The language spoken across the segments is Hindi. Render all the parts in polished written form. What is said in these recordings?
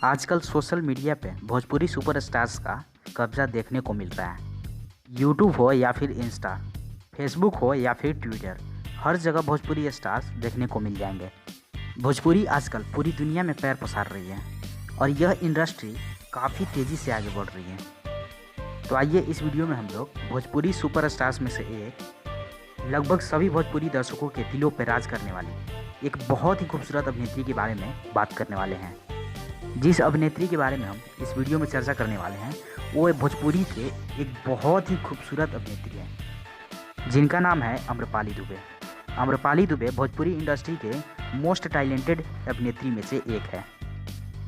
आजकल सोशल मीडिया पे भोजपुरी सुपरस्टार्स का कब्जा देखने को मिल रहा है। यूट्यूब हो या फिर इंस्टा, फेसबुक हो या फिर ट्विटर, हर जगह भोजपुरी स्टार्स देखने को मिल जाएंगे। भोजपुरी आजकल पूरी दुनिया में पैर पसार रही है और यह इंडस्ट्री काफ़ी तेज़ी से आगे बढ़ रही है। तो आइए इस वीडियो में हम लोग भोजपुरी सुपरस्टार्स में से एक, लगभग सभी भोजपुरी दर्शकों के दिलों पर राज करने वाली एक बहुत ही खूबसूरत अभिनेत्री के बारे में बात करने वाले हैं। जिस अभिनेत्री के बारे में हम इस वीडियो में चर्चा करने वाले हैं वो भोजपुरी के एक बहुत ही खूबसूरत अभिनेत्री है जिनका नाम है आम्रपाली दुबे। आम्रपाली दुबे भोजपुरी इंडस्ट्री के मोस्ट टैलेंटेड अभिनेत्री में से एक है।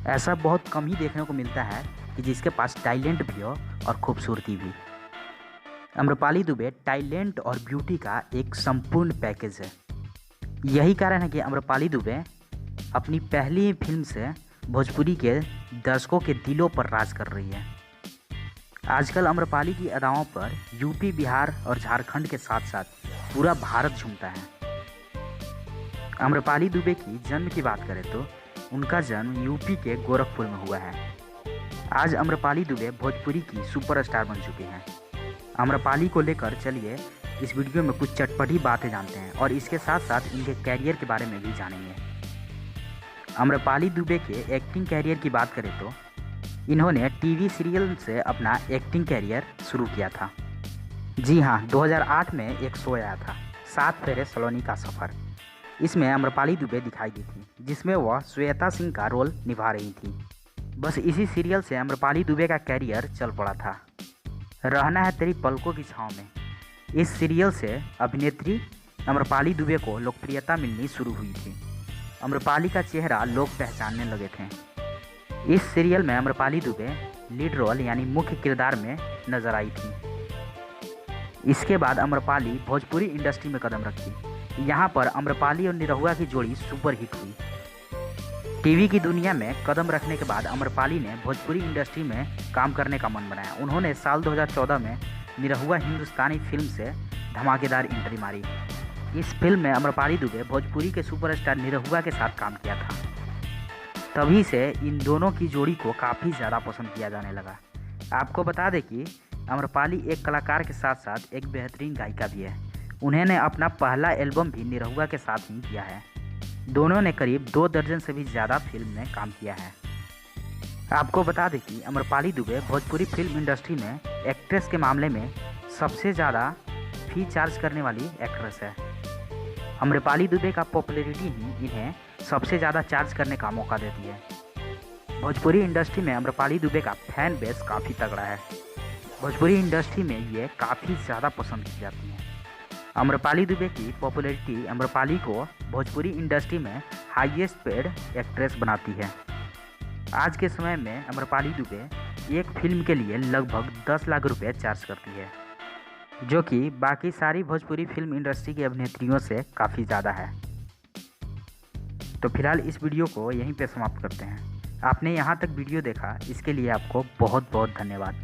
ऐसा बहुत कम ही देखने को मिलता है कि जिसके पास टैलेंट भी हो और खूबसूरती भी। आम्रपाली दुबे टैलेंट और ब्यूटी का एक संपूर्ण पैकेज है। यही कारण है कि आम्रपाली दुबे अपनी पहली फिल्म से भोजपुरी के दर्शकों के दिलों पर राज कर रही है। आजकल आम्रपाली की अदाओं पर यूपी, बिहार और झारखंड के साथ साथ पूरा भारत झूमता है। आम्रपाली दुबे की जन्म की बात करें तो उनका जन्म यूपी के गोरखपुर में हुआ है। आज आम्रपाली दुबे भोजपुरी की सुपरस्टार बन चुकी हैं। आम्रपाली को लेकर चलिए इस वीडियो में कुछ चटपटी बातें जानते हैं और इसके साथ साथ इनके कैरियर के बारे में भी जानेंगे। आम्रपाली दुबे के एक्टिंग कैरियर की बात करें तो इन्होंने टीवी सीरियल से अपना एक्टिंग कैरियर शुरू किया था। जी हाँ, 2008 में एक शो आया था, 7 फेरे सलोनी का सफ़र। इसमें आम्रपाली दुबे दिखाई दी थी जिसमें वह श्वेता सिंह का रोल निभा रही थी। बस इसी सीरियल से आम्रपाली दुबे का कैरियर चल पड़ा था। रहना है तेरी पलकों की छाँव में, इस सीरियल से अभिनेत्री आम्रपाली दुबे को लोकप्रियता मिलनी शुरू हुई थी। आम्रपाली का चेहरा लोग पहचानने लगे थे। इस सीरियल में आम्रपाली दुबे लीड रोल यानी मुख्य किरदार में नजर आई थी। इसके बाद आम्रपाली भोजपुरी इंडस्ट्री में कदम रखी। यहाँ पर आम्रपाली और निरहुआ की जोड़ी सुपर हिट हुई। टीवी की दुनिया में कदम रखने के बाद आम्रपाली ने भोजपुरी इंडस्ट्री में काम करने का मन बनाया। उन्होंने साल 2014 में निरहुआ हिंदुस्तानी फिल्म से धमाकेदार एंट्री मारी। इस फिल्म में आम्रपाली दुबे भोजपुरी के सुपरस्टार निरहुआ के साथ काम किया था। तभी से इन दोनों की जोड़ी को काफ़ी ज़्यादा पसंद किया जाने लगा। आपको बता दें कि आम्रपाली एक कलाकार के साथ साथ एक बेहतरीन गायिका भी है। उन्होंने अपना पहला एल्बम भी निरहुआ के साथ ही किया है। दोनों ने करीब 2 दर्जन से भी ज़्यादा फिल्म में काम किया है। आपको बता दें कि आम्रपाली दुबे भोजपुरी फिल्म इंडस्ट्री में एक्ट्रेस के मामले में सबसे ज़्यादा फी चार्ज करने वाली एक्ट्रेस है। आम्रपाली दुबे का पॉपुलैरिटी ही इन्हें सबसे ज़्यादा चार्ज करने का मौका देती है। भोजपुरी इंडस्ट्री में आम्रपाली दुबे का फैन बेस काफ़ी तगड़ा है। भोजपुरी इंडस्ट्री में ये काफ़ी ज़्यादा पसंद की जाती है। आम्रपाली दुबे की पॉपुलैरिटी आम्रपाली को भोजपुरी इंडस्ट्री में हाईएस्ट पेड एक्ट्रेस बनाती है। आज के समय में आम्रपाली दुबे एक फिल्म के लिए लगभग 10 लाख रुपये चार्ज करती है, जो कि बाकी सारी भोजपुरी फिल्म इंडस्ट्री की अभिनेत्रियों से काफ़ी ज़्यादा है। तो फिलहाल इस वीडियो को यहीं पे समाप्त करते हैं। आपने यहाँ तक वीडियो देखा, इसके लिए आपको बहुत बहुत धन्यवाद।